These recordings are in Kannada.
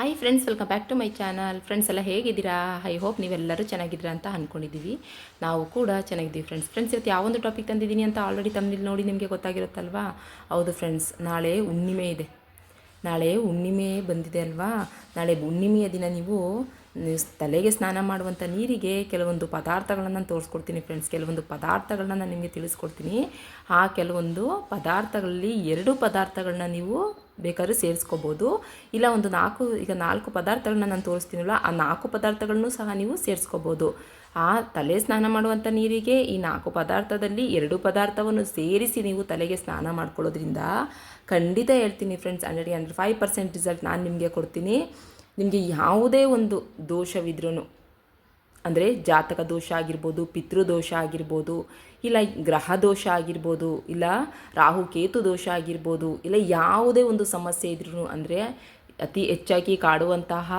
Hi friends, welcome back to my channel. Friends ಎಲ್ಲ ಹೇಗಿದ್ದೀರಾ? ಐ ಹೋಪ್ ನೀವೆಲ್ಲರೂ ಚೆನ್ನಾಗಿದ್ದೀರಾ ಅಂತ ಅಂದ್ಕೊಂಡಿದ್ದೀವಿ. ನಾವು ಕೂಡ ಚೆನ್ನಾಗಿದ್ದೀವಿ ಫ್ರೆಂಡ್ಸ್. ಇವತ್ತು ಯಾವೊಂದು ಟಾಪಿಕ್ ತಂದಿದ್ದೀನಿ ಅಂತ ಆಲ್ರೆಡಿ ತಮ್ಮಲ್ಲಿ ನೋಡಿ ನಿಮಗೆ ಗೊತ್ತಾಗಿರುತ್ತಲ್ವಾ? ಹೌದು ಫ್ರೆಂಡ್ಸ್, ನಾಳೆ ಹುಣ್ಣಿಮೆ ಇದೆ. ನಾಳೆ ಹುಣ್ಣಿಮೆ ಬಂದಿದೆ ಅಲ್ವಾ? ನಾಳೆ ಹುಣ್ಣಿಮೆಯ ದಿನ ನೀವು ತಲೆಗೆ ಸ್ನಾನ ಮಾಡುವಂಥ ನೀರಿಗೆ ಕೆಲವೊಂದು ಪದಾರ್ಥಗಳನ್ನು ತೋರಿಸ್ಕೊಡ್ತೀನಿ ಫ್ರೆಂಡ್ಸ್. ಕೆಲವೊಂದು ಪದಾರ್ಥಗಳನ್ನ ನಾನು ನಿಮಗೆ ತಿಳಿಸ್ಕೊಡ್ತೀನಿ. ಆ ಕೆಲವೊಂದು ಪದಾರ್ಥಗಳಲ್ಲಿ 2 ಪದಾರ್ಥಗಳನ್ನ ನೀವು ಬೇಕಾದ್ರೆ ಸೇರಿಸ್ಕೋಬೋದು. ಇಲ್ಲ ಒಂದು 4 ಪದಾರ್ಥಗಳನ್ನ ನಾನು ತೋರಿಸ್ತೀನಲ್ಲ, ಆ 4 ಪದಾರ್ಥಗಳನ್ನು ಸಹ ನೀವು ಸೇರಿಸ್ಕೋಬೋದು. ಆ ತಲೆ ಸ್ನಾನ ಮಾಡುವಂಥ ನೀರಿಗೆ ಈ 4 ಪದಾರ್ಥದಲ್ಲಿ 2 ಪದಾರ್ಥವನ್ನು ಸೇರಿಸಿ ನೀವು ತಲೆಗೆ ಸ್ನಾನ ಮಾಡ್ಕೊಳ್ಳೋದ್ರಿಂದ ಖಂಡಿತ ಹೇಳ್ತೀನಿ ಫ್ರೆಂಡ್ಸ್, 105% ರಿಸಲ್ಟ್ ನಾನು ನಿಮಗೆ ಕೊಡ್ತೀನಿ. ನಿಮಗೆ ಯಾವುದೇ ಒಂದು ದೋಷವಿದ್ರೂ, ಅಂದರೆ ಜಾತಕ ದೋಷ ಆಗಿರ್ಬೋದು, ಪಿತೃದೋಷ ಆಗಿರ್ಬೋದು, ಇಲ್ಲ ಗ್ರಹ ದೋಷ ಆಗಿರ್ಬೋದು, ಇಲ್ಲ ರಾಹು ಕೇತು ದೋಷ ಆಗಿರ್ಬೋದು, ಇಲ್ಲ ಯಾವುದೇ ಒಂದು ಸಮಸ್ಯೆ ಇದ್ರೂ, ಅಂದರೆ ಅತಿ ಹೆಚ್ಚಾಗಿ ಕಾಡುವಂತಹ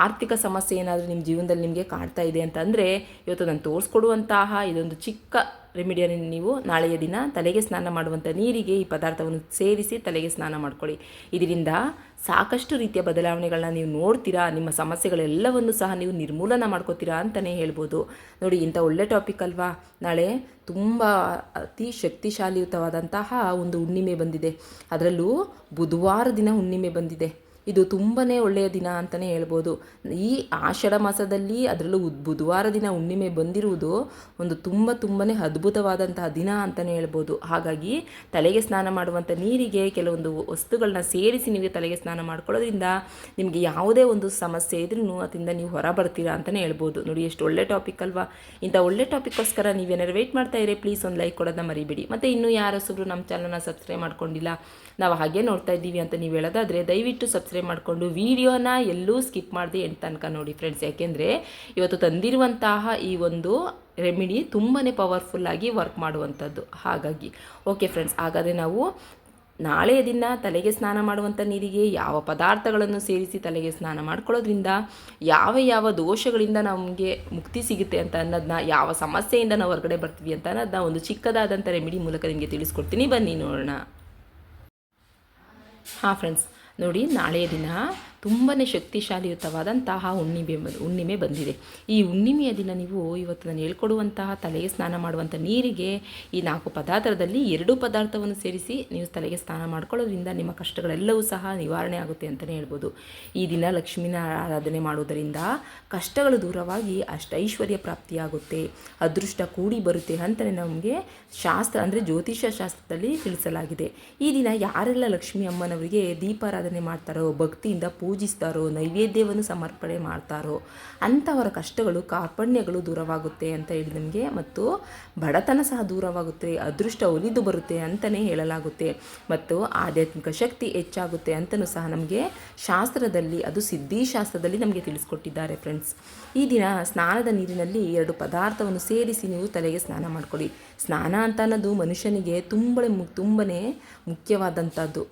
ಆರ್ಥಿಕ ಸಮಸ್ಯೆ ಏನಾದರೂ ನಿಮ್ಮ ಜೀವನದಲ್ಲಿ ನಿಮಗೆ ಕಾಡ್ತಾ ಇದೆ ಅಂತಂದರೆ, ಇವತ್ತು ನಾನು ತೋರಿಸ್ಕೊಡುವಂತಹ ಇದೊಂದು ಚಿಕ್ಕ ರೆಮಿಡಿಯನ್ನು ನೀವು ನಾಳೆಯ ದಿನ ತಲೆಗೆ ಸ್ನಾನ ಮಾಡುವಂಥ ನೀರಿಗೆ ಈ ಪದಾರ್ಥವನ್ನು ಸೇರಿಸಿ ತಲೆಗೆ ಸ್ನಾನ ಮಾಡ್ಕೊಳ್ಳಿ. ಇದರಿಂದ ಸಾಕಷ್ಟು ರೀತಿಯ ಬದಲಾವಣೆಗಳನ್ನ ನೀವು ನೋಡ್ತೀರಾ. ನಿಮ್ಮ ಸಮಸ್ಯೆಗಳೆಲ್ಲವನ್ನು ಸಹ ನೀವು ನಿರ್ಮೂಲನ ಮಾಡ್ಕೋತೀರಾ ಅಂತಲೇ ಹೇಳ್ಬೋದು. ನೋಡಿ, ಇಂಥ ಒಳ್ಳೆ ಟಾಪಿಕ್ ಅಲ್ವಾ? ನಾಳೆ ತುಂಬ ಅತಿ ಶಕ್ತಿಶಾಲಿಯುತವಾದಂತಹ ಒಂದು ಹುಣ್ಣಿಮೆ ಬಂದಿದೆ. ಅದರಲ್ಲೂ ಬುಧವಾರ ದಿನ ಹುಣ್ಣಿಮೆ ಬಂದಿದೆ. ಇದು ತುಂಬಾ ಒಳ್ಳೆಯ ದಿನ ಅಂತಲೇ ಹೇಳ್ಬೋದು. ಈ ಆಷಾಢ ಮಾಸದಲ್ಲಿ ಅದರಲ್ಲೂ ಬುಧವಾರ ದಿನ ಹುಣ್ಣಿಮೆ ಬಂದಿರುವುದು ಒಂದು ತುಂಬಾ ಅದ್ಭುತವಾದಂತಹ ದಿನ ಅಂತಲೇ ಹೇಳ್ಬೋದು. ಹಾಗಾಗಿ ತಲೆಗೆ ಸ್ನಾನ ಮಾಡುವಂಥ ನೀರಿಗೆ ಕೆಲವೊಂದು ವಸ್ತುಗಳನ್ನ ಸೇರಿಸಿ ನೀವು ತಲೆಗೆ ಸ್ನಾನ ಮಾಡ್ಕೊಳ್ಳೋದ್ರಿಂದ ನಿಮಗೆ ಯಾವುದೇ ಒಂದು ಸಮಸ್ಯೆ ಇದ್ರೂ ಅದರಿಂದ ನೀವು ಹೊರ ಬರ್ತೀರಾ ಅಂತಲೇ ಹೇಳ್ಬೋದು. ನೋಡಿ, ಎಷ್ಟು ಒಳ್ಳೆ ಟಾಪಿಕ್ ಅಲ್ವಾ? ಇಂಥ ಒಳ್ಳೆ ಟಾಪಿಕ್ಗೋಸ್ಕರ ನೀವೇನಾದ್ರು ವೆಯ್ಟ್ ಮಾಡ್ತಾ ಇರಿ. ಪ್ಲೀಸ್ ಒಂದು ಲೈಕ್ ಕೊಡೋದನ್ನ ಮರಿಬೇಡಿ. ಮತ್ತು ಇನ್ನೂ ಯಾರೊಬ್ಬರು ನಮ್ಮ ಚಾನಲ್ನ ಸಬ್ಸ್ಕ್ರೈಬ್ ಮಾಡ್ಕೊಂಡಿಲ್ಲ, ನಾವು ಹಾಗೆ ನೋಡ್ತಾ ಇದ್ದೀವಿ ಅಂತ ನೀವು ಹೇಳೋದಾದರೆ ದಯವಿಟ್ಟು ಸಬ್ಸ್ಕ್ರೈಬ್ ಮಾಡಿಕೊಂಡು ವಿಡಿಯೋನ ಎಲ್ಲೂ ಸ್ಕಿಪ್ ಮಾಡದೆ ಎಂಟು ತನಕ ನೋಡಿ ಫ್ರೆಂಡ್ಸ್. ಯಾಕೆಂದರೆ ಇವತ್ತು ತಂದಿರುವಂತಹ ಈ ಒಂದು ರೆಮಿಡಿ ತುಂಬಾ ಪವರ್ಫುಲ್ಲಾಗಿ ವರ್ಕ್ ಮಾಡುವಂಥದ್ದು. ಹಾಗಾಗಿ ಓಕೆ ಫ್ರೆಂಡ್ಸ್, ಹಾಗಾದರೆ ನಾವು ನಾಳೆಯ ದಿನ ತಲೆಗೆ ಸ್ನಾನ ಮಾಡುವಂಥ ನೀರಿಗೆ ಯಾವ ಪದಾರ್ಥಗಳನ್ನು ಸೇರಿಸಿ ತಲೆಗೆ ಸ್ನಾನ ಮಾಡ್ಕೊಳ್ಳೋದ್ರಿಂದ ಯಾವ ದೋಷಗಳಿಂದ ನಮಗೆ ಮುಕ್ತಿ ಸಿಗುತ್ತೆ ಅಂತ ಅನ್ನೋದನ್ನ, ಯಾವ ಸಮಸ್ಯೆಯಿಂದ ನಾವು ಹೊರಗಡೆ ಬರ್ತೀವಿ ಅಂತ ಅನ್ನೋದನ್ನ ಒಂದು ಚಿಕ್ಕದಾದಂಥ ರೆಮಿಡಿ ಮೂಲಕ ನಿಮಗೆ ತಿಳಿಸ್ಕೊಡ್ತೀನಿ. ಬನ್ನಿ ನೋಡೋಣ. ಹಾಂ ಫ್ರೆಂಡ್ಸ್, ನೋಡಿ, ನಾಳೆಯ ದಿನ ತುಂಬಾ ಶಕ್ತಿಶಾಲಿಯುತವಾದಂತಹ ಹುಣ್ಣಿಮೆ ಬಂದಿದೆ. ಈ ಹುಣ್ಣಿಮೆಯ ದಿನ ನೀವು ಇವತ್ತು ನಾನು ಹೇಳ್ಕೊಡುವಂತಹ ತಲೆಗೆ ಸ್ನಾನ ಮಾಡುವಂಥ ನೀರಿಗೆ ಈ 4 ಪದಾರ್ಥದಲ್ಲಿ 2 ಪದಾರ್ಥವನ್ನು ಸೇರಿಸಿ ನೀವು ತಲೆಗೆ ಸ್ನಾನ ಮಾಡ್ಕೊಳ್ಳೋದ್ರಿಂದ ನಿಮ್ಮ ಕಷ್ಟಗಳೆಲ್ಲವೂ ಸಹ ನಿವಾರಣೆ ಆಗುತ್ತೆ ಅಂತಲೇ ಹೇಳ್ಬೋದು. ಈ ದಿನ ಲಕ್ಷ್ಮೀನ ಆರಾಧನೆ ಮಾಡುವುದರಿಂದ ಕಷ್ಟಗಳು ದೂರವಾಗಿ ಅಷ್ಟೈಶ್ವರ್ಯ ಪ್ರಾಪ್ತಿಯಾಗುತ್ತೆ, ಅದೃಷ್ಟ ಕೂಡಿ ಬರುತ್ತೆ ಅಂತಲೇ ನಮಗೆ ಶಾಸ್ತ್ರ, ಅಂದರೆ ಜ್ಯೋತಿಷ್ಯ ಶಾಸ್ತ್ರದಲ್ಲಿ ತಿಳಿಸಲಾಗಿದೆ. ಈ ದಿನ ಯಾರೆಲ್ಲ ಲಕ್ಷ್ಮೀ ಅಮ್ಮನವರಿಗೆ ದೀಪಾರಾಧನೆ ಮಾಡ್ತಾರೋ, ಭಕ್ತಿಯಿಂದ ಪೂಜಿಸ್ತಾರೋ, ನೈವೇದ್ಯವನ್ನು ಸಮರ್ಪಣೆ ಮಾಡ್ತಾರೋ ಅಂಥವರ ಕಷ್ಟಗಳು, ಕಾರ್ಪಣ್ಯಗಳು ದೂರವಾಗುತ್ತೆ ಅಂತ ಹೇಳಿ ನಮಗೆ, ಮತ್ತು ಬಡತನ ಸಹ ದೂರವಾಗುತ್ತೆ, ಅದೃಷ್ಟ ಒಲಿದು ಬರುತ್ತೆ ಅಂತಲೇ ಹೇಳಲಾಗುತ್ತೆ, ಮತ್ತು ಆಧ್ಯಾತ್ಮಿಕ ಶಕ್ತಿ ಹೆಚ್ಚಾಗುತ್ತೆ ಅಂತಲೂ ಸಹ ನಮಗೆ ಶಾಸ್ತ್ರದಲ್ಲಿ, ಅದು ಸಿದ್ಧಿಶಾಸ್ತ್ರದಲ್ಲಿ ನಮಗೆ ತಿಳಿಸ್ಕೊಟ್ಟಿದ್ದಾರೆ ಫ್ರೆಂಡ್ಸ್. ಈ ದಿನ ಸ್ನಾನದ ನೀರಿನಲ್ಲಿ 2 ಪದಾರ್ಥವನ್ನು ಸೇರಿಸಿ ನೀವು ತಲೆಗೆ ಸ್ನಾನ ಮಾಡ್ಕೊಳ್ಳಿ. ಸ್ನಾನ ಅಂತ ಅನ್ನೋದು ಮನುಷ್ಯನಿಗೆ ತುಂಬಾ ಮುಖ್ಯವಾದಂಥದ್ದು.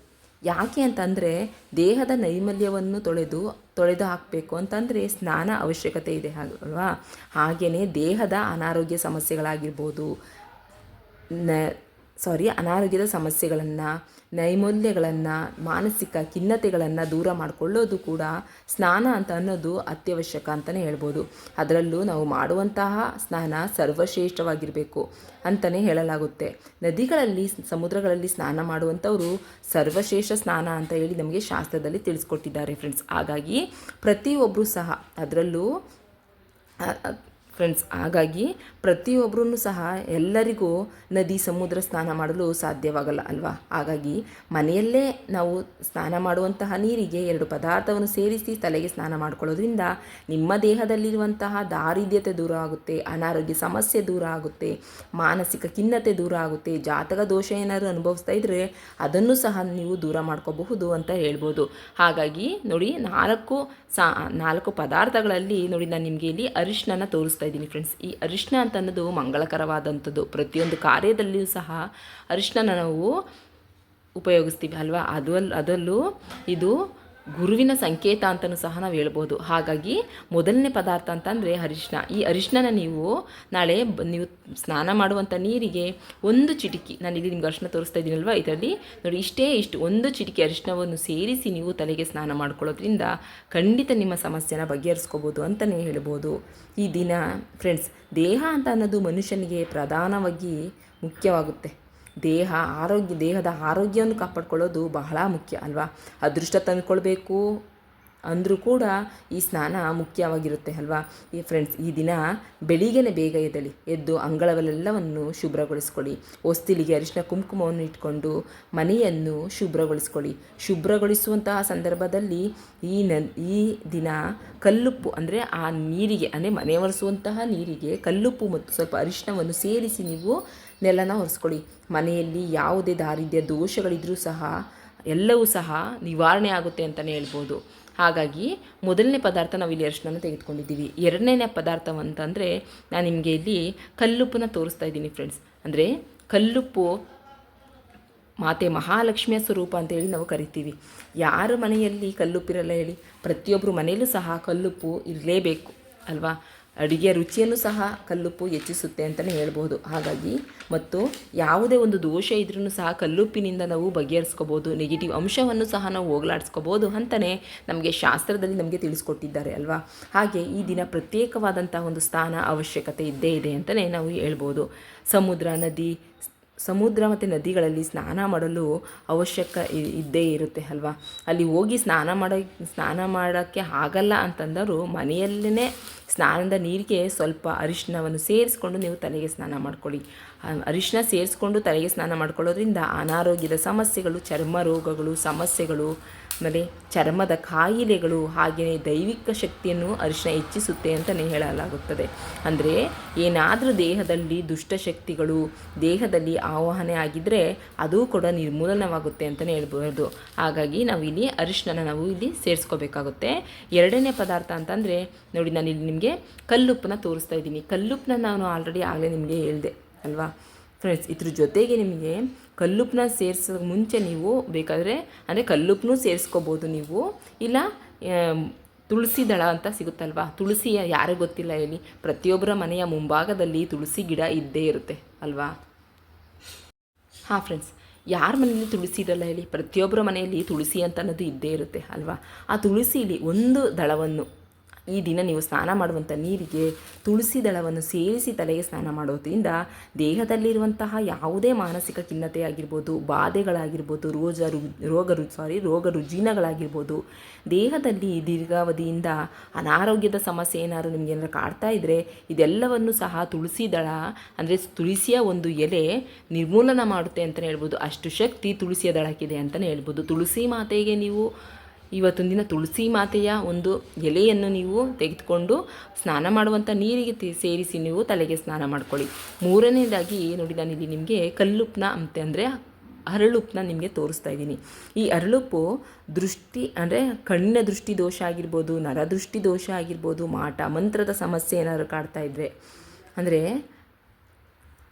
ಯಾಕೆ ಅಂತಂದರೆ ದೇಹದ ನೈರ್ಮಲ್ಯವನ್ನು ತೊಳೆದು ಹಾಕಬೇಕು ಅಂತಂದರೆ ಸ್ನಾನ ಅವಶ್ಯಕತೆ ಇದೆ ಅಲ್ವಾ? ಹಾಗೆಯೇ ದೇಹದ ಅನಾರೋಗ್ಯದ ಸಮಸ್ಯೆಗಳನ್ನು, ನೈರ್ಮಲ್ಯಗಳನ್ನು, ಮಾನಸಿಕ ಖಿನ್ನತೆಗಳನ್ನು ದೂರ ಮಾಡಿಕೊಳ್ಳೋದು ಕೂಡ ಸ್ನಾನ ಅಂತ ಅನ್ನೋದು ಅತ್ಯವಶ್ಯಕ ಅಂತಲೇ ಹೇಳ್ಬೋದು. ಅದರಲ್ಲೂ ನಾವು ಮಾಡುವಂತಹ ಸ್ನಾನ ಸರ್ವಶ್ರೇಷ್ಠವಾಗಿರಬೇಕು ಅಂತಲೇ ಹೇಳಲಾಗುತ್ತೆ. ನದಿಗಳಲ್ಲಿ, ಸಮುದ್ರಗಳಲ್ಲಿ ಸ್ನಾನ ಮಾಡುವಂಥವರು ಸರ್ವಶ್ರೇಷ್ಠ ಸ್ನಾನ ಅಂತ ಹೇಳಿ ನಮಗೆ ಶಾಸ್ತ್ರದಲ್ಲಿ ತಿಳಿಸ್ಕೊಟ್ಟಿದ್ದಾರೆ ಫ್ರೆಂಡ್ಸ್. ಹಾಗಾಗಿ ಪ್ರತಿಯೊಬ್ಬರೂ ಸಹ ಪ್ರತಿಯೊಬ್ಬರೂ ಸಹ ಎಲ್ಲರಿಗೂ ನದಿ, ಸಮುದ್ರ ಸ್ನಾನ ಮಾಡಲು ಸಾಧ್ಯವಾಗಲ್ಲ ಅಲ್ವಾ? ಹಾಗಾಗಿ ಮನೆಯಲ್ಲೇ ನಾವು ಸ್ನಾನ ಮಾಡುವಂತಹ ನೀರಿಗೆ 2 ಪದಾರ್ಥವನ್ನು ಸೇರಿಸಿ ತಲೆಗೆ ಸ್ನಾನ ಮಾಡ್ಕೊಳ್ಳೋದ್ರಿಂದ ನಿಮ್ಮ ದೇಹದಲ್ಲಿರುವಂತಹ ದಾರಿದ್ರ್ಯತೆ ದೂರ ಆಗುತ್ತೆ, ಅನಾರೋಗ್ಯ ಸಮಸ್ಯೆ ದೂರ ಆಗುತ್ತೆ, ಮಾನಸಿಕ ಖಿನ್ನತೆ ದೂರ ಆಗುತ್ತೆ, ಜಾತಕ ದೋಷ ಏನಾದರೂ ಅನುಭವಿಸ್ತಾ ಇದ್ದರೆ ಅದನ್ನು ಸಹ ನೀವು ದೂರ ಮಾಡ್ಕೋಬಹುದು ಅಂತ ಹೇಳ್ಬೋದು. ಹಾಗಾಗಿ ನೋಡಿ, 4 ಪದಾರ್ಥಗಳಲ್ಲಿ ನೋಡಿ, ನಾನು ನಿಮಗೆ ಇಲ್ಲಿ ಅರಿಶಿನ ತೋರಿಸ್ತಾ ಇದ್ದೀನಿ ಫ್ರೆಂಡ್ಸ್. ಈ ಅರಿಶಿನ ಅಂತ ಅನ್ನೋದು ಮಂಗಳಕರವಾದಂಥದ್ದು. ಪ್ರತಿಯೊಂದು ಕಾರ್ಯದಲ್ಲಿಯೂ ಸಹ ಅರಿಶಿನ ನಾವು ಉಪಯೋಗಿಸ್ತೀವಿ ಅಲ್ವಾ? ಅದರಲ್ಲೂ ಇದು ಗುರುವಿನ ಸಂಕೇತ ಅಂತಲೂ ಸಹ ನಾವು ಹೇಳ್ಬೋದು. ಹಾಗಾಗಿ ಮೊದಲನೇ ಪದಾರ್ಥ ಅಂತಂದರೆ ಅರಿಶಿನ. ಈ ಅರಿಶಿನ ನೀವು ನಾಳೆ ನೀವು ಸ್ನಾನ ಮಾಡುವಂಥ ನೀರಿಗೆ ಒಂದು ಚಿಟಿಕೆ, ನಾನು ಇಲ್ಲಿ ನಿಮ್ಗೆ ಅರಿಶಿನ ತೋರಿಸ್ತಾ ಇದ್ದೀನಲ್ವ, ಇದರಲ್ಲಿ ನೋಡಿ ಇಷ್ಟು ಒಂದು ಚಿಟಿಕೆ ಅರಿಶಿನವನ್ನು ಸೇರಿಸಿ ನೀವು ತಲೆಗೆ ಸ್ನಾನ ಮಾಡ್ಕೊಳ್ಳೋದ್ರಿಂದ ಖಂಡಿತ ನಿಮ್ಮ ಸಮಸ್ಯೆನ ಬಗೆಹರಿಸ್ಕೋಬೋದು ಅಂತಲೇ ಹೇಳ್ಬೋದು. ಈ ದಿನ ಫ್ರೆಂಡ್ಸ್, ದೇಹ ಅಂತ ಅನ್ನೋದು ಮನುಷ್ಯನಿಗೆ ಪ್ರಧಾನವಾಗಿ ಮುಖ್ಯವಾಗುತ್ತೆ. ದೇಹದ ಆರೋಗ್ಯವನ್ನು ಕಾಪಾಡ್ಕೊಳ್ಳೋದು ಬಹಳ ಮುಖ್ಯ ಅಲ್ವಾ. ಅದೃಷ್ಟ ತಂದುಕೊಳ್ಬೇಕು ಅಂದರೂ ಕೂಡ ಈ ಸ್ನಾನ ಮುಖ್ಯವಾಗಿರುತ್ತೆ ಅಲ್ವಾ. ಈ ಫ್ರೆಂಡ್ಸ್, ಈ ದಿನ ಬೆಳಿಗ್ಗೆನೆ ಬೇಗ ಎದ್ದು ಅಂಗಳವನ್ನೆಲ್ಲವನ್ನು ಶುಭ್ರಗೊಳಿಸ್ಕೊಳ್ಳಿ. ಹೊಸ್ತಿಲಿಗೆ ಅರಿಶಿನ ಕುಂಕುಮವನ್ನು ಇಟ್ಕೊಂಡು ಮನೆಯನ್ನು ಶುಭ್ರಗೊಳಿಸ್ಕೊಳ್ಳಿ. ಶುಭ್ರಗೊಳಿಸುವಂತಹ ಸಂದರ್ಭದಲ್ಲಿ ಈ ದಿನ ಕಲ್ಲುಪ್ಪು ಅಂದರೆ ಆ ನೀರಿಗೆ, ಅಂದರೆ ಮನೆ ಒರೆಸುವಂತಹ ನೀರಿಗೆ ಕಲ್ಲುಪ್ಪು ಮತ್ತು ಸ್ವಲ್ಪ ಅರಿಶಿನವನ್ನು ಸೇರಿಸಿ ನೀವು ನೆಲನ ಒರೆಸ್ಕೊಳ್ಳಿ. ಮನೆಯಲ್ಲಿ ಯಾವುದೇ ದಾರಿದ್ರ್ಯ ದೋಷಗಳಿದ್ರೂ ಸಹ ಎಲ್ಲವೂ ಸಹ ನಿವಾರಣೆ ಆಗುತ್ತೆ ಅಂತಲೇ ಹೇಳ್ಬೋದು. ಹಾಗಾಗಿ ಮೊದಲನೇ ಪದಾರ್ಥ ನಾವು ಇಲ್ಲಿ ಅರಿಶಿನ ತೆಗೆದುಕೊಂಡಿದ್ದೀವಿ. ಎರಡನೇ ಪದಾರ್ಥ ಅಂತಂದರೆ ನಾನು ನಿಮಗೆ ಇಲ್ಲಿ ಕಲ್ಲುಪ್ಪನ್ನ ತೋರಿಸ್ತಾ ಇದ್ದೀನಿ ಫ್ರೆಂಡ್ಸ್. ಅಂದರೆ ಕಲ್ಲುಪ್ಪು ಮಾತೆ ಮಹಾಲಕ್ಷ್ಮಿಯ ಸ್ವರೂಪ ಅಂತೇಳಿ ನಾವು ಕರಿತೀವಿ. ಯಾರ ಮನೆಯಲ್ಲಿ ಕಲ್ಲುಪ್ಪಿರಲ್ಲ ಹೇಳಿ? ಪ್ರತಿಯೊಬ್ಬರು ಮನೆಯಲ್ಲೂ ಸಹ ಕಲ್ಲುಪ್ಪು ಇರಲೇಬೇಕು ಅಲ್ವಾ. ಅಡುಗೆಯ ರುಚಿಯನ್ನು ಸಹ ಕಲ್ಲುಪ್ಪು ಹೆಚ್ಚಿಸುತ್ತೆ ಅಂತಲೇ ಹೇಳ್ಬೋದು. ಹಾಗಾಗಿ ಮತ್ತು ಯಾವುದೇ ಒಂದು ದೋಷ ಇದ್ರೂ ಸಹ ಕಲ್ಲುಪ್ಪಿನಿಂದ ನಾವು ಬಗೆಹರಿಸ್ಕೋಬೋದು. ನೆಗೆಟಿವ್ ಅಂಶವನ್ನು ಸಹ ನಾವು ಹೋಗಲಾಡಿಸ್ಕೋಬೋದು ಅಂತಲೇ ನಮಗೆ ಶಾಸ್ತ್ರದಲ್ಲಿ ನಮಗೆ ತಿಳಿಸ್ಕೊಟ್ಟಿದ್ದಾರೆ ಅಲ್ವಾ. ಹಾಗೆ ಈ ದಿನ ಪ್ರತ್ಯೇಕವಾದಂಥ ಒಂದು ಸ್ಥಾನ ಅವಶ್ಯಕತೆ ಇದ್ದೇ ಇದೆ ಅಂತಲೇ ನಾವು ಹೇಳ್ಬೋದು. ಸಮುದ್ರ ಮತ್ತು ನದಿಗಳಲ್ಲಿ ಸ್ನಾನ ಮಾಡಲು ಅವಶ್ಯಕ ಇದ್ದೇ ಇರುತ್ತೆ ಅಲ್ವಾ. ಅಲ್ಲಿ ಹೋಗಿ ಸ್ನಾನ ಮಾಡೋಕ್ಕೆ ಆಗಲ್ಲ ಅಂತಂದರೂ ಮನೆಯಲ್ಲೇ ಸ್ನಾನದ ನೀರಿಗೆ ಸ್ವಲ್ಪ ಅರಿಶಿನವನ್ನು ಸೇರಿಸ್ಕೊಂಡು ನೀವು ತಲೆಗೆ ಸ್ನಾನ ಮಾಡ್ಕೊಳ್ಳಿ. ಅರಿಶಿನ ಸೇರಿಸ್ಕೊಂಡು ತಲೆಗೆ ಸ್ನಾನ ಮಾಡ್ಕೊಳ್ಳೋದ್ರಿಂದ ಅನಾರೋಗ್ಯದ ಸಮಸ್ಯೆಗಳು, ಚರ್ಮ ರೋಗಗಳು ಸಮಸ್ಯೆಗಳು, ಆಮೇಲೆ ಚರ್ಮದ ಕಾಯಿಲೆಗಳು, ಹಾಗೆಯೇ ದೈವಿಕ ಶಕ್ತಿಯನ್ನು ಅರಿಶಿನ ಹೆಚ್ಚಿಸುತ್ತೆ ಅಂತಲೇ ಹೇಳಲಾಗುತ್ತದೆ. ಅಂದರೆ ಏನಾದರೂ ದೇಹದಲ್ಲಿ ದುಷ್ಟಶಕ್ತಿಗಳು ದೇಹದಲ್ಲಿ ಆವಾಹನೆ ಆಗಿದ್ದರೆ ಅದು ಕೂಡ ನಿರ್ಮೂಲನವಾಗುತ್ತೆ ಅಂತಲೇ ಹೇಳ್ಬೋದು. ಹಾಗಾಗಿ ನಾವು ಇಲ್ಲಿ ಅರಿಶಿನ ನಾವು ಇಲ್ಲಿ ಸೇರಿಸ್ಕೋಬೇಕಾಗುತ್ತೆ. ಎರಡನೇ ಪದಾರ್ಥ ಅಂತಂದರೆ ನೋಡಿ, ನಾನು ಇಲ್ಲಿ ನಿಮಗೆ ಕಲ್ಲುಪ್ಪನ್ನ ತೋರಿಸ್ತಾ ಇದ್ದೀನಿ. ಕಲ್ಲುಪ್ಪನ್ನ ನಾನು ಆಗಲೇ ನಿಮಗೆ ಹೇಳಿದೆ ಅಲ್ವಾ ಫ್ರೆಂಡ್ಸ್. ಇದ್ರ ಜೊತೆಗೆ ನಿಮಗೆ ಕಲ್ಲುಪ್ಪನ್ನ ಸೇರಿಸೋ ಮುಂಚೆ ನೀವು ಬೇಕಾದರೆ, ಅಂದರೆ ಕಲ್ಲುಪ್ಪನ್ನೂ ಸೇರಿಸ್ಕೋಬೋದು ನೀವು, ಇಲ್ಲ ತುಳಸಿ ದಳ ಅಂತ ಸಿಗುತ್ತಲ್ವಾ. ತುಳಸಿ ಯಾರಿಗೂ ಗೊತ್ತಿಲ್ಲ ಹೇಳಿ? ಪ್ರತಿಯೊಬ್ಬರ ಮನೆಯ ಮುಂಭಾಗದಲ್ಲಿ ತುಳಸಿ ಗಿಡ ಇದ್ದೇ ಇರುತ್ತೆ ಅಲ್ವಾ. ಹಾಂ ಫ್ರೆಂಡ್ಸ್, ಯಾರ ಮನೆಯಲ್ಲಿ ತುಳಸಿ ಇರಲ್ಲ ಹೇಳಿ? ಪ್ರತಿಯೊಬ್ಬರ ಮನೆಯಲ್ಲಿ ತುಳಸಿ ಅಂತ ಅನ್ನೋದು ಇದ್ದೇ ಇರುತ್ತೆ ಅಲ್ವಾ. ಆ ತುಳಸಿಲಿ ಒಂದು ದಳವನ್ನು ಈ ದಿನ ನೀವು ಸ್ನಾನ ಮಾಡುವಂಥ ನೀರಿಗೆ ತುಳಸಿ ದಳವನ್ನು ಸೇರಿಸಿ ತಲೆಗೆ ಸ್ನಾನ ಮಾಡೋದ್ರಿಂದ ದೇಹದಲ್ಲಿರುವಂತಹ ಯಾವುದೇ ಮಾನಸಿಕ ಖಿನ್ನತೆ ಆಗಿರ್ಬೋದು, ಬಾಧೆಗಳಾಗಿರ್ಬೋದು, ರೋಗ ರುಜಿನಗಳಾಗಿರ್ಬೋದು, ದೇಹದಲ್ಲಿ ದೀರ್ಘಾವಧಿಯಿಂದ ಅನಾರೋಗ್ಯದ ಸಮಸ್ಯೆ ಏನಾದರೂ ನಿಮಗೇನಾದ್ರು ಕಾಡ್ತಾ ಇದ್ದರೆ ಇದೆಲ್ಲವನ್ನು ಸಹ ತುಳಸಿ ದಳ ಅಂದರೆ ತುಳಸಿಯ ಒಂದು ಎಲೆ ನಿರ್ಮೂಲನ ಮಾಡುತ್ತೆ ಅಂತಲೇ ಹೇಳ್ಬೋದು. ಅಷ್ಟು ಶಕ್ತಿ ತುಳಸಿಯ ದಳಕ್ಕಿದೆ ಅಂತಲೇ ಹೇಳ್ಬೋದು. ತುಳಸಿ ಮಾತೆಗೆ ನೀವು ಇವತ್ತೊಂದು ದಿನ ತುಳಸಿ ಮಾತೆಯ ಒಂದು ಎಲೆಯನ್ನು ನೀವು ತೆಗೆದುಕೊಂಡು ಸ್ನಾನ ಮಾಡುವಂಥ ನೀರಿಗೆ ಸೇರಿಸಿ ನೀವು ತಲೆಗೆ ಸ್ನಾನ ಮಾಡ್ಕೊಳ್ಳಿ. ಮೂರನೇದಾಗಿ ನೋಡಿ, ನಾನಿಲ್ಲಿ ನಿಮಗೆ ಕಲ್ಲುಪ್ಪನ್ನ ಅಂದರೆ ಹರಳುಪ್ಪನ್ನ ನಿಮಗೆ ತೋರಿಸ್ತಾ ಇದ್ದೀನಿ. ಈ ಹರಳುಪ್ಪು ದೃಷ್ಟಿ ಅಂದರೆ ಕಣ್ಣಿನ ದೃಷ್ಟಿ ದೋಷ ಆಗಿರ್ಬೋದು, ನರದೃಷ್ಟಿ ದೋಷ ಆಗಿರ್ಬೋದು, ಮಾಟ ಮಂತ್ರದ ಸಮಸ್ಯೆ ಏನಾದರೂ ಕಾಡ್ತಾ ಇದ್ದರೆ, ಅಂದರೆ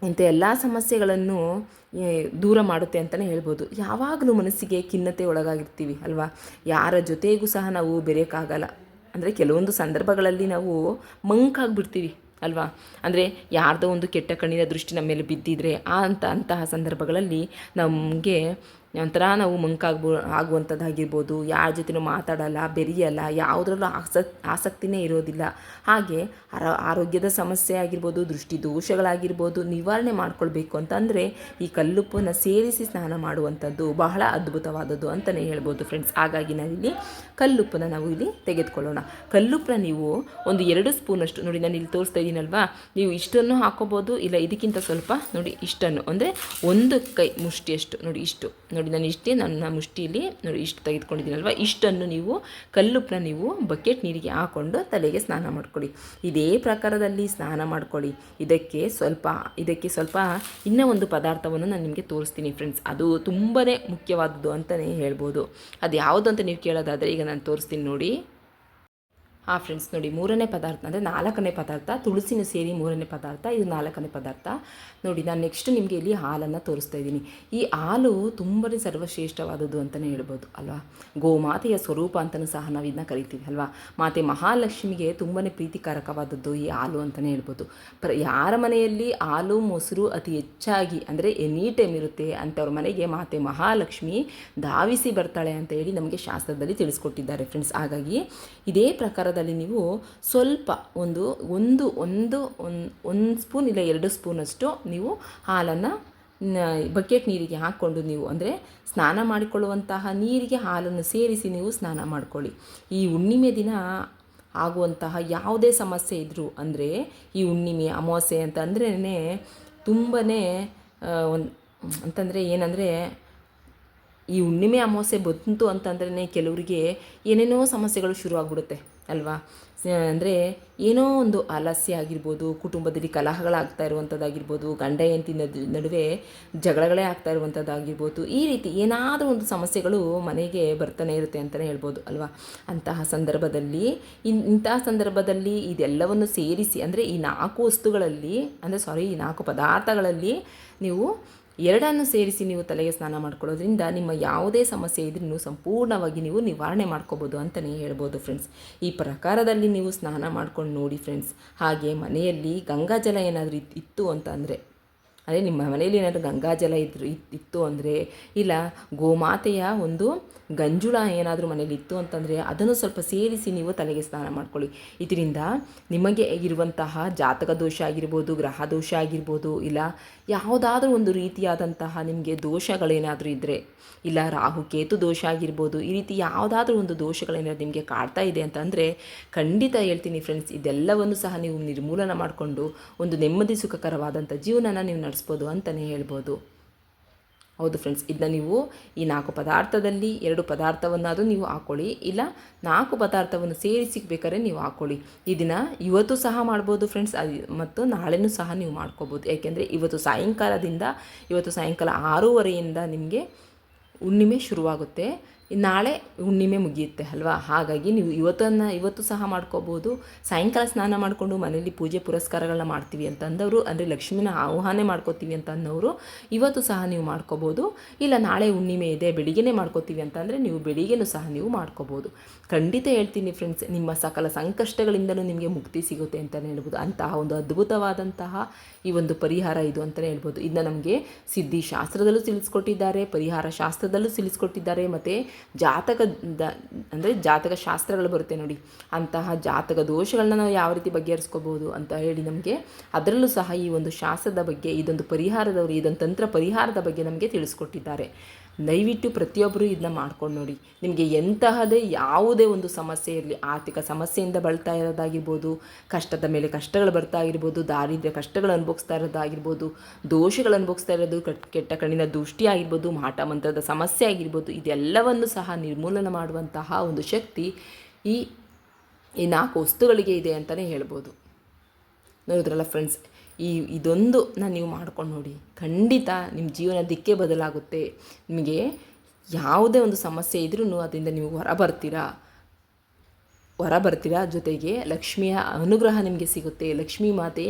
ಇಂಥ ಎಲ್ಲ ಸಮಸ್ಯೆಗಳನ್ನು ದೂರ ಮಾಡುತ್ತೆ ಅಂತಲೇ ಹೇಳ್ಬೋದು. ಯಾವಾಗಲೂ ಮನಸ್ಸಿಗೆ ಖಿನ್ನತೆ ಒಳಗಾಗಿರ್ತೀವಿ ಅಲ್ವಾ. ಯಾರ ಜೊತೆಗೂ ಸಹ ನಾವು ಬೆರೆಯೋಕ್ಕಾಗಲ್ಲ. ಅಂದರೆ ಕೆಲವೊಂದು ಸಂದರ್ಭಗಳಲ್ಲಿ ನಾವು ಮಂಕಾಗಿಬಿಡ್ತೀವಿ ಅಲ್ವಾ. ಅಂದರೆ ಯಾರ್ದೋ ಒಂದು ಕೆಟ್ಟ ಕಣ್ಣಿನ ದೃಷ್ಟಿ ನಮ್ಮ ಮೇಲೆ ಬಿದ್ದಿದ್ರೆ ಅಂತಹ ಸಂದರ್ಭಗಳಲ್ಲಿ ನಮಗೆ ಒಂಥರ ನಾವು ಆಗುವಂಥದ್ದಾಗಿರ್ಬೋದು. ಯಾರ ಜೊತೆನೂ ಮಾತಾಡಲ್ಲ, ಬೆರೆಯಲ್ಲ, ಯಾವುದ್ರಲ್ಲೂ ಆಸಕ್ತಿನೇ ಇರೋದಿಲ್ಲ. ಹಾಗೆ ಆರೋಗ್ಯದ ಸಮಸ್ಯೆ ಆಗಿರ್ಬೋದು, ದೃಷ್ಟಿ ದೋಷಗಳಾಗಿರ್ಬೋದು ನಿವಾರಣೆ ಮಾಡ್ಕೊಳ್ಬೇಕು ಅಂತಂದರೆ ಈ ಕಲ್ಲುಪ್ಪನ್ನು ಸೇರಿಸಿ ಸ್ನಾನ ಮಾಡುವಂಥದ್ದು ಬಹಳ ಅದ್ಭುತವಾದದ್ದು ಅಂತಲೇ ಹೇಳ್ಬೋದು ಫ್ರೆಂಡ್ಸ್. ಹಾಗಾಗಿ ನಾವಿಲ್ಲಿ ಕಲ್ಲುಪ್ಪನ್ನು ನಾವು ಇಲ್ಲಿ ತೆಗೆದುಕೊಳ್ಳೋಣ. ಕಲ್ಲುಪ್ಪನ್ನ ನೀವು ಒಂದು 2 ಸ್ಪೂನಷ್ಟು ನೋಡಿ, ನಾನು ಇಲ್ಲಿ ತೋರಿಸ್ತಾ ಇದ್ದೀನಲ್ವಾ, ನೀವು ಇಷ್ಟನ್ನು ಹಾಕೋಬೋದು, ಇಲ್ಲ ಇದಕ್ಕಿಂತ ಸ್ವಲ್ಪ ನೋಡಿ ಇಷ್ಟನ್ನು, ಅಂದರೆ ಒಂದು ಕೈ ಮುಷ್ಟಿಯಷ್ಟು ನೋಡಿ, ಇಷ್ಟು ನೋಡಿ, ನಾನು ಇಷ್ಟೇ ನನ್ನ ಮುಷ್ಟಿಯಲ್ಲಿ ನೋಡಿ ಇಷ್ಟು ತೆಗೆದುಕೊಂಡಿದ್ದೀನಲ್ವ, ಇಷ್ಟನ್ನು ನೀವು ಕಲ್ಲುಪ್ಪನ್ನ ನೀವು ಬಕೆಟ್ ನೀರಿಗೆ ಹಾಕ್ಕೊಂಡು ತಲೆಗೆ ಸ್ನಾನ ಮಾಡ್ಕೊಳ್ಳಿ. ಇದೇ ಪ್ರಕಾರದಲ್ಲಿ ಸ್ನಾನ ಮಾಡ್ಕೊಳ್ಳಿ. ಇದಕ್ಕೆ ಸ್ವಲ್ಪ ಇನ್ನೂ ಒಂದು ಪದಾರ್ಥವನ್ನು ನಾನು ನಿಮಗೆ ತೋರಿಸ್ತೀನಿ ಫ್ರೆಂಡ್ಸ್. ಅದು ತುಂಬಾ ಮುಖ್ಯವಾದದ್ದು ಅಂತಲೇ ಹೇಳ್ಬೋದು. ಅದು ಯಾವುದು ಅಂತ ನೀವು ಕೇಳೋದಾದರೆ ಈಗ ನಾನು ತೋರಿಸ್ತೀನಿ ನೋಡಿ. ಹಾಂ ಫ್ರೆಂಡ್ಸ್ ನೋಡಿ, ಮೂರನೇ ಪದಾರ್ಥ ಅಂದರೆ ನಾಲ್ಕನೇ ಪದಾರ್ಥ, ತುಳಸಿನೂ ಸೇರಿ ಮೂರನೇ ಪದಾರ್ಥ, ಇದು ನಾಲ್ಕನೇ ಪದಾರ್ಥ. ನೋಡಿ, ನಾನು ನೆಕ್ಸ್ಟ್ ನಿಮಗೆ ಇಲ್ಲಿ ಹಾಲನ್ನು ತೋರಿಸ್ತಾ ಇದ್ದೀನಿ. ಈ ಹಾಲು ತುಂಬಾ ಸರ್ವಶ್ರೇಷ್ಠವಾದದ್ದು ಅಂತಲೇ ಹೇಳ್ಬೋದು ಅಲ್ವಾ. ಗೋಮಾತೆಯ ಸ್ವರೂಪ ಅಂತಲೂ ಸಹ ನಾವು ಇದನ್ನ ಕರಿತೀವಿ ಅಲ್ವಾ. ಮಾತೆ ಮಹಾಲಕ್ಷ್ಮಿಗೆ ತುಂಬಾ ಪ್ರೀತಿಕಾರಕವಾದದ್ದು ಈ ಹಾಲು ಅಂತಲೇ ಹೇಳ್ಬೋದು. ಯಾರ ಮನೆಯಲ್ಲಿ ಹಾಲು ಮೊಸರು ಅತಿ ಹೆಚ್ಚಾಗಿ ಅಂದರೆ ಎನಿ ಟೈಮ್ ಇರುತ್ತೆ ಅಂಥವ್ರ ಮನೆಗೆ ಮಾತೆ ಮಹಾಲಕ್ಷ್ಮಿ ಧಾವಿಸಿ ಬರ್ತಾಳೆ ಅಂತ ಹೇಳಿ ನಮಗೆ ಶಾಸ್ತ್ರದಲ್ಲಿ ತಿಳಿಸ್ಕೊಟ್ಟಿದ್ದಾರೆ ಫ್ರೆಂಡ್ಸ್. ಹಾಗಾಗಿ ಇದೇ ಪ್ರಕಾರದಲ್ಲಿ ನೀವು ಸ್ವಲ್ಪ ಒಂದು ಸ್ಪೂನ್ ಇಲ್ಲ 2 ಸ್ಪೂನಷ್ಟು ನೀವು ಹಾಲನ್ನು ಬಕೆಟ್ ನೀರಿಗೆ ಹಾಕ್ಕೊಂಡು ನೀವು ಅಂದರೆ ಸ್ನಾನ ಮಾಡಿಕೊಳ್ಳುವಂತಹ ನೀರಿಗೆ ಹಾಲನ್ನು ಸೇರಿಸಿ ನೀವು ಸ್ನಾನ ಮಾಡಿಕೊಳ್ಳಿ. ಈ ಹುಣ್ಣಿಮೆ ದಿನ ಆಗುವಂತಹ ಯಾವುದೇ ಸಮಸ್ಯೆ ಇದ್ದರೂ ಅಂದರೆ ಈ ಹುಣ್ಣಿಮೆ ಅಮಾವಾಸ್ಯೆ ಅಂತಂದ್ರೇ ತುಂಬಾ ಅಂತಂದರೆ ಏನಂದರೆ ಈ ಹುಣ್ಣಿಮೆ ಅಮಾವಾಸ್ಯೆ ಬಂತು ಅಂತಂದ್ರೇ ಕೆಲವರಿಗೆ ಏನೇನೋ ಸಮಸ್ಯೆಗಳು ಶುರುವಾಗ್ಬಿಡುತ್ತೆ ಅಲ್ವಾ. ಅಂದರೆ ಏನೋ ಒಂದು ಆಲಸ್ಯ ಆಗಿರ್ಬೋದು, ಕುಟುಂಬದಲ್ಲಿ ಕಲಹಗಳಾಗ್ತಾ ಇರುವಂಥದ್ದಾಗಿರ್ಬೋದು, ಗಂಡ ಹೆಂಡತಿ ನಡುವೆ ಜಗಳಗಳೇ ಆಗ್ತಾ ಇರುವಂಥದ್ದಾಗಿರ್ಬೋದು, ಈ ರೀತಿ ಏನಾದರೂ ಒಂದು ಸಮಸ್ಯೆಗಳು ಮನೆಗೆ ಬರ್ತಾನೆ ಇರುತ್ತೆ ಅಂತಲೇ ಹೇಳ್ಬೋದು ಅಲ್ವಾ. ಇಂತಹ ಸಂದರ್ಭದಲ್ಲಿ ಇದೆಲ್ಲವನ್ನು ಸೇರಿಸಿ ಅಂದರೆ ಈ 4 ವಸ್ತುಗಳಲ್ಲಿ ಈ 4 ಪದಾರ್ಥಗಳಲ್ಲಿ ನೀವು 2 ಸೇರಿಸಿ ನೀವು ತಲೆಗೆ ಸ್ನಾನ ಮಾಡ್ಕೊಳ್ಳೋದ್ರಿಂದ ನಿಮ್ಮ ಯಾವುದೇ ಸಮಸ್ಯೆ ಇದ್ರೂ ಸಂಪೂರ್ಣವಾಗಿ ನೀವು ನಿವಾರಣೆ ಮಾಡ್ಕೋಬೋದು ಅಂತಲೇ ಹೇಳ್ಬೋದು ಫ್ರೆಂಡ್ಸ್. ಈ ಪ್ರಕಾರದಲ್ಲಿ ನೀವು ಸ್ನಾನ ಮಾಡ್ಕೊಂಡು ನೋಡಿ ಫ್ರೆಂಡ್ಸ್. ಹಾಗೆ ಮನೆಯಲ್ಲಿ ಗಂಗಾಜಲ ಏನಾದರೂ ಇತ್ತು ಅಂತ ಅಂದರೆ ನಿಮ್ಮ ಮನೆಯಲ್ಲಿ ಏನಾದರೂ ಗಂಗಾಜಲ ಇತ್ತು ಅಂದರೆ ಇಲ್ಲ ಗೋಮಾತೆಯ ಒಂದು ಗಂಜುಳ ಏನಾದರೂ ಮನೇಲಿ ಇತ್ತು ಅಂತಂದರೆ ಅದನ್ನು ಸ್ವಲ್ಪ ಸೇರಿಸಿ ನೀವು ತಲೆಗೆ ಸ್ನಾನ ಮಾಡ್ಕೊಳ್ಳಿ. ಇದರಿಂದ ನಿಮಗೆ ಇರುವಂತಹ ಜಾತಕ ದೋಷ ಆಗಿರ್ಬೋದು, ಗ್ರಹ ದೋಷ ಆಗಿರ್ಬೋದು, ಇಲ್ಲ ಯಾವುದಾದ್ರೂ ಒಂದು ರೀತಿಯಾದಂತಹ ನಿಮಗೆ ದೋಷಗಳೇನಾದರೂ ಇದ್ದರೆ, ಇಲ್ಲ ರಾಹು ಕೇತು ದೋಷ ಆಗಿರ್ಬೋದು, ಈ ರೀತಿ ಯಾವುದಾದ್ರೂ ಒಂದು ದೋಷಗಳೇನಾದ್ರು ನಿಮಗೆ ಕಾಡ್ತಾ ಇದೆ ಅಂತಂದರೆ ಖಂಡಿತ ಹೇಳ್ತೀನಿ ಫ್ರೆಂಡ್ಸ್, ಇದೆಲ್ಲವನ್ನು ಸಹ ನೀವು ನಿರ್ಮೂಲನ ಮಾಡಿಕೊಂಡು ಒಂದು ನೆಮ್ಮದಿ ಸುಖಕರವಾದಂಥ ಜೀವನನ ನೀವು ನಡೆಸ್ಬೋದು ಅಂತಲೇ ಹೇಳ್ಬೋದು. ಹೌದು ಫ್ರೆಂಡ್ಸ್, ಇದನ್ನ ನೀವು ಈ 4 ಪದಾರ್ಥದಲ್ಲಿ 2 ಪದಾರ್ಥವನ್ನಾದರೂ ನೀವು ಹಾಕ್ಕೊಳ್ಳಿ, ಇಲ್ಲ 4 ಪದಾರ್ಥವನ್ನು ಸೇರಿಸಿಬೇಕಾದ್ರೆ ನೀವು ಹಾಕ್ಕೊಳ್ಳಿ. ಇದನ್ನು ಇವತ್ತು ಸಹ ಮಾಡ್ಬೋದು ಫ್ರೆಂಡ್ಸ್, ಮತ್ತು ನಾಳೆನೂ ಸಹ ನೀವು ಮಾಡ್ಕೋಬೋದು. ಯಾಕೆಂದರೆ ಇವತ್ತು ಸಾಯಂಕಾಲ 6:30ಯಿಂದ ನಿಮಗೆ ಹುಣ್ಣಿಮೆ ಶುರುವಾಗುತ್ತೆ, ನಾಳೆ ಹುಣ್ಣಿಮೆ ಮುಗಿಯುತ್ತೆ ಅಲ್ವಾ. ಹಾಗಾಗಿ ನೀವು ಇವತ್ತು ಸಹ ಮಾಡ್ಕೋಬೋದು. ಸಾಯಂಕಾಲ ಸ್ನಾನ ಮಾಡಿಕೊಂಡು ಮನೆಯಲ್ಲಿ ಪೂಜೆ ಪುರಸ್ಕಾರಗಳನ್ನ ಮಾಡ್ತೀವಿ ಅಂತಂದವರು, ಅಂದರೆ ಲಕ್ಷ್ಮಿನ ಆಹ್ವಾನ ಮಾಡ್ಕೋತೀವಿ ಅಂತ ಅನ್ನೋರು ಇವತ್ತು ಸಹ ನೀವು ಮಾಡ್ಕೋಬೋದು. ಇಲ್ಲ ನಾಳೆ ಹುಣ್ಣಿಮೆ ಇದೆ ಬೆಳಿಗ್ಗೆನೇ ಮಾಡ್ಕೋತೀವಿ ಅಂತಂದರೆ ನೀವು ಬೆಳಿಗ್ಗೆನೂ ಸಹ ನೀವು ಮಾಡ್ಕೋಬೋದು. ಖಂಡಿತ ಹೇಳ್ತೀನಿ ಫ್ರೆಂಡ್ಸ್, ನಿಮ್ಮ ಸಕಲ ಸಂಕಷ್ಟಗಳಿಂದಲೂ ನಿಮಗೆ ಮುಕ್ತಿ ಸಿಗುತ್ತೆ ಅಂತಲೇ ಹೇಳ್ಬೋದು. ಅಂತಹ ಒಂದು ಅದ್ಭುತವಾದಂತಹ ಈ ಒಂದು ಪರಿಹಾರ ಇದು ಅಂತಲೇ ಹೇಳ್ಬೋದು. ಇದನ್ನ ನಮಗೆ ಸಿದ್ಧಿ ಶಾಸ್ತ್ರದಲ್ಲೂ ತಿಳಿಸ್ಕೊಟ್ಟಿದ್ದಾರೆ, ಪರಿಹಾರ ಶಾಸ್ತ್ರದಲ್ಲೂ ತಿಳಿಸ್ಕೊಟ್ಟಿದ್ದಾರೆ, ಮತ್ತು ಜಾತಕ ಶಾಸ್ತ್ರಗಳು ಬರುತ್ತೆ ನೋಡಿ, ಅಂತಹ ಜಾತಕ ದೋಷಗಳನ್ನ ನಾವು ಯಾವ ರೀತಿ ಬಗೆಹರಿಸ್ಕೋಬೋದು ಅಂತ ಹೇಳಿ ನಮಗೆ ಅದರಲ್ಲೂ ಸಹ ಈ ಒಂದು ಶಾಸ್ತ್ರದ ಬಗ್ಗೆ, ಇದೊಂದು ತಂತ್ರ ಪರಿಹಾರದ ಬಗ್ಗೆ ನಮಗೆ ತಿಳಿಸ್ಕೊಟ್ಟಿದ್ದಾರೆ. ದಯವಿಟ್ಟು ಪ್ರತಿಯೊಬ್ಬರು ಇದನ್ನ ಮಾಡ್ಕೊಂಡು ನೋಡಿ. ನಿಮಗೆ ಎಂತಹದೇ ಯಾವುದೇ ಒಂದು ಸಮಸ್ಯೆ ಇರಲಿ, ಆರ್ಥಿಕ ಸಮಸ್ಯೆಯಿಂದ ಬಳಲ್ತಾ ಇರೋದಾಗಿರ್ಬೋದು, ಕಷ್ಟದ ಮೇಲೆ ಕಷ್ಟಗಳು ಬರ್ತಾ ಆಗಿರ್ಬೋದು, ದಾರಿದ್ರ್ಯ ಕಷ್ಟಗಳು ಅನುಭವಿಸ್ತಾ ಇರೋದಾಗಿರ್ಬೋದು, ದೋಷಗಳು ಅನುಭವಿಸ್ತಾ ಇರೋದು, ಕೆಟ್ಟ ಕಣ್ಣಿನ ದೃಷ್ಟಿ ಆಗಿರ್ಬೋದು, ಮಾಟ ಮಂತ್ರದ ಸಮಸ್ಯೆ ಆಗಿರ್ಬೋದು, ಇದೆಲ್ಲವನ್ನು ಸಹ ನಿರ್ಮೂಲನ ಮಾಡುವಂತಹ ಒಂದು ಶಕ್ತಿ ಈ 4 ವಸ್ತುಗಳಿಗೆ ಇದೆ ಅಂತಲೇ ಹೇಳ್ಬೋದು. ನೋಡಿದ್ರಲ್ಲ ಫ್ರೆಂಡ್ಸ್, ಇದೊಂದನ್ನ ನೀವು ಮಾಡ್ಕೊಂಡು ನೋಡಿ, ಖಂಡಿತ ನಿಮ್ಮ ಜೀವನ ದಿಕ್ಕೇ ಬದಲಾಗುತ್ತೆ. ನಿಮಗೆ ಯಾವುದೇ ಒಂದು ಸಮಸ್ಯೆ ಇದ್ರೂ ಅದರಿಂದ ನೀವು ಹೊರ ಬರ್ತೀರಾ. ಜೊತೆಗೆ ಲಕ್ಷ್ಮಿಯ ಅನುಗ್ರಹ ನಿಮಗೆ ಸಿಗುತ್ತೆ. ಲಕ್ಷ್ಮೀ ಮಾತೆ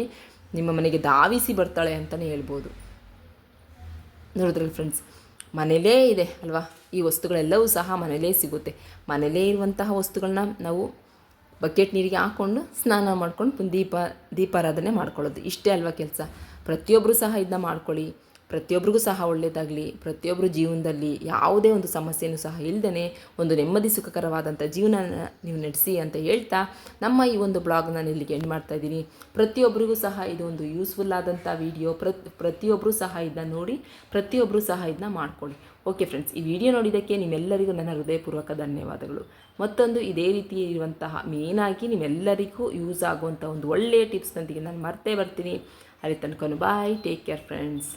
ನಿಮ್ಮ ಮನೆಗೆ ಧಾವಿಸಿ ಬರ್ತಾಳೆ ಅಂತಲೇ ಹೇಳ್ಬೋದು. ನೋಡಿದ್ರಲ್ಲ ಫ್ರೆಂಡ್ಸ್, ಮನೆಯಲ್ಲೇ ಇದೆ ಅಲ್ವಾ, ಈ ವಸ್ತುಗಳೆಲ್ಲವೂ ಸಹ ಮನೆಯಲ್ಲೇ ಸಿಗುತ್ತೆ. ಮನೆಯಲ್ಲೇ ಇರುವಂತಹ ವಸ್ತುಗಳನ್ನ ನಾವು ಬಕೆಟ್ ನೀರಿಗೆ ಹಾಕ್ಕೊಂಡು ಸ್ನಾನ ಮಾಡ್ಕೊಂಡು ದೀಪಾರಾಧನೆ ಮಾಡ್ಕೊಳ್ಳೋದು, ಇಷ್ಟೇ ಅಲ್ವಾ ಕೆಲಸ. ಪ್ರತಿಯೊಬ್ಬರು ಸಹ ಇದನ್ನ ಮಾಡ್ಕೊಳ್ಳಿ. ಪ್ರತಿಯೊಬ್ಬರಿಗೂ ಸಹ ಒಳ್ಳೆಯದಾಗಲಿ. ಪ್ರತಿಯೊಬ್ಬರು ಜೀವನದಲ್ಲಿ ಯಾವುದೇ ಒಂದು ಸಮಸ್ಯೆಯೂ ಸಹ ಇಲ್ಲದೇ ಒಂದು ನೆಮ್ಮದಿ ಸುಖಕರವಾದಂಥ ಜೀವನ ನೀವು ನಡೆಸಿ ಅಂತ ಹೇಳ್ತಾ ನಮ್ಮ ಈ ಒಂದು ಬ್ಲಾಗ್ನ ನಾನು ಇಲ್ಲಿಗೆ ಎಂಡ್ ಮಾಡ್ತಾ ಇದ್ದೀನಿ. ಪ್ರತಿಯೊಬ್ಬರಿಗೂ ಸಹ ಇದು ಒಂದು ಯೂಸ್ಫುಲ್ ಆದಂಥ ವಿಡಿಯೋ. ಪ್ರತಿಯೊಬ್ಬರು ಸಹ ಇದನ್ನ ನೋಡಿ, ಪ್ರತಿಯೊಬ್ಬರು ಸಹ ಇದನ್ನ ಮಾಡ್ಕೊಳ್ಳಿ. ಓಕೆ ಫ್ರೆಂಡ್ಸ್, ಈ ವಿಡಿಯೋ ನೋಡಿದ್ದಕ್ಕೆ ನಿಮ್ಮೆಲ್ಲರಿಗೂ ನನ್ನ ಹೃದಯಪೂರ್ವಕ ಧನ್ಯವಾದಗಳು. ಮತ್ತೊಂದು ಇದೇ ರೀತಿ ಇರುವಂತಹ ಮೇನಾಗಿ ನಿಮ್ಮೆಲ್ಲರಿಗೂ ಯೂಸ್ ಆಗುವಂಥ ಒಂದು ಒಳ್ಳೆಯ ಟಿಪ್ಸ್ನೊಂದಿಗೆ ನಾನು ಮರ್ತೇ ಬರ್ತೀನಿ. ಅಲ್ಲಿ ತನಕ ಬಾಯ್, ಟೇಕ್ ಕೇರ್ ಫ್ರೆಂಡ್ಸ್.